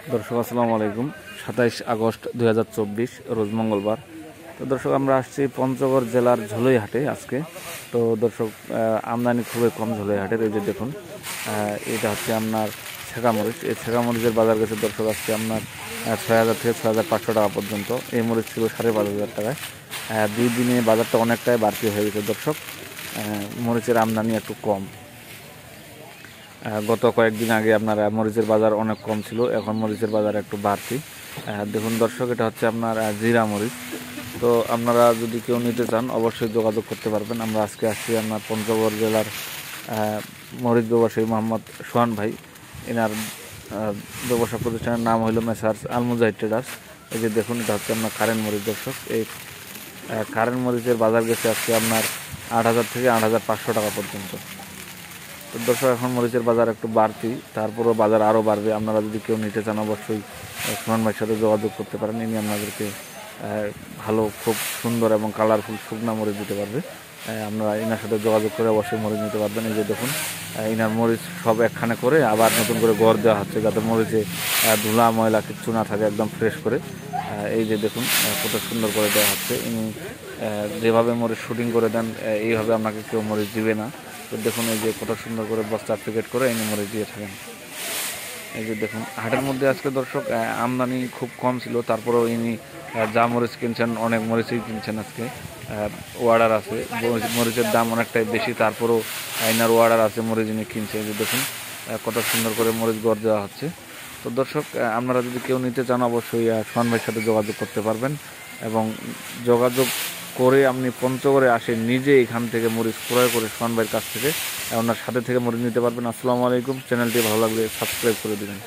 দর্শক আসসালামু আলাইকুম। 27 আগস্ট 2024 রোজ মঙ্গলবার। তো দর্শক আমরা আসছি পঞ্চগড় জেলার ঝুলইহাটে আজকে। তো দর্শক আমদানি খুবই কম ঝুলইহাটের। এই যে দেখুন, এটা হচ্ছে আপনার ছেঁকা মরিচ। এই ছেঁকা মরিচের বাজার গেছে দর্শক আজকে আপনার 6,000 থেকে 6,500 টাকা পর্যন্ত। এই মরিচ ছিল 5,500 টাকায়। 2 দিনে বাজারটা অনেকটাই বাড়তি হয়ে গেছে দর্শক। মরিচের আমদানি একটু কম। গত কয়েকদিন আগে আপনার মরিচের বাজার অনেক কম ছিল, এখন মরিচের বাজার একটু বাড়তি। দেখুন দর্শক, এটা হচ্ছে আপনার জিরা মরিচ। তো আপনারা যদি কেউ নিতে চান অবশ্যই যোগাযোগ করতে পারবেন। আমরা আজকে আসছি আপনার পঞ্চগড় জেলার মরিচ ব্যবসায়ী মোহাম্মদ সোহান ভাই। এনার ব্যবসা প্রতিষ্ঠানের নাম হলো মেসার্স আলমুজাহিদ ট্রেডার্স। এই যে দেখুন, এটা হচ্ছে আপনার কারেন্ট মরিচ দর্শক। এই কারেন্ট মরিচের বাজার গেছে আজকে আপনার 8,000 থেকে 8,500 টাকা পর্যন্ত। তো দর্শক এখন মরিচের বাজার একটু বাড়তি, তারপরেও বাজার আরও বাড়বে। আপনারা যদি কেউ নিতে চান অবশ্যই সুমন ভাইয়ের সাথে যোগাযোগ করতে পারেন। ইনি আপনাদেরকে ভালো, খুব সুন্দর এবং কালারফুল শুকনা মরিচ দিতে পারবে। আপনারা ইনার সাথে যোগাযোগ করে অবশ্যই মরিচ নিতে পারবেন। এই যে দেখুন, ইনার মরিচ সব একখানে করে আবার নতুন করে গড় দেওয়া হচ্ছে, যাতে মরিচে ধুলা ময়লা কিচ্ছু না থাকে, একদম ফ্রেশ করে। এই যে দেখুন কত সুন্দর করে দেওয়া হচ্ছে। ইনি যেভাবে মরিচ শুটিং করে দেন এইভাবে আপনাকে কেউ মরিচ দিবে না। তো দেখুন, এই যে কত সুন্দর করে বস্তা প্যাকেট করে ইনি মরিচ দিয়ে থাকেন। এই যে দেখুন, হাটের মধ্যে আজকে দর্শক আমদানি খুব কম ছিল, তারপরেও ইনি যা মরিচ কিনছেন অনেক মরিচই কিনছেন আজকে। অর্ডার আছে, মরিচের দাম অনেকটাই বেশি, তারপরেও ইনার অর্ডার আছে, মরিচ ইনি কিনছে। এই যে দেখুন কত সুন্দর করে মরিচ গড় দেওয়া হচ্ছে। তো দর্শক আপনারা যদি কেউ নিতে চান অবশ্যই সোহান ভাইয়ের সাথে যোগাযোগ করতে পারবেন, এবং যোগাযোগ করে আপনি পঞ্চগড়ে আসে নিজে এখান থেকে মরিচ ক্রয় করে সোহান ভাইয়ের কাছ থেকে ওনার সাথে থেকে মরিচ নিতে পারবেন। আসসালামু আলাইকুম। চ্যানেলটি ভালো লাগলে সাবস্ক্রাইব করে দেবেন।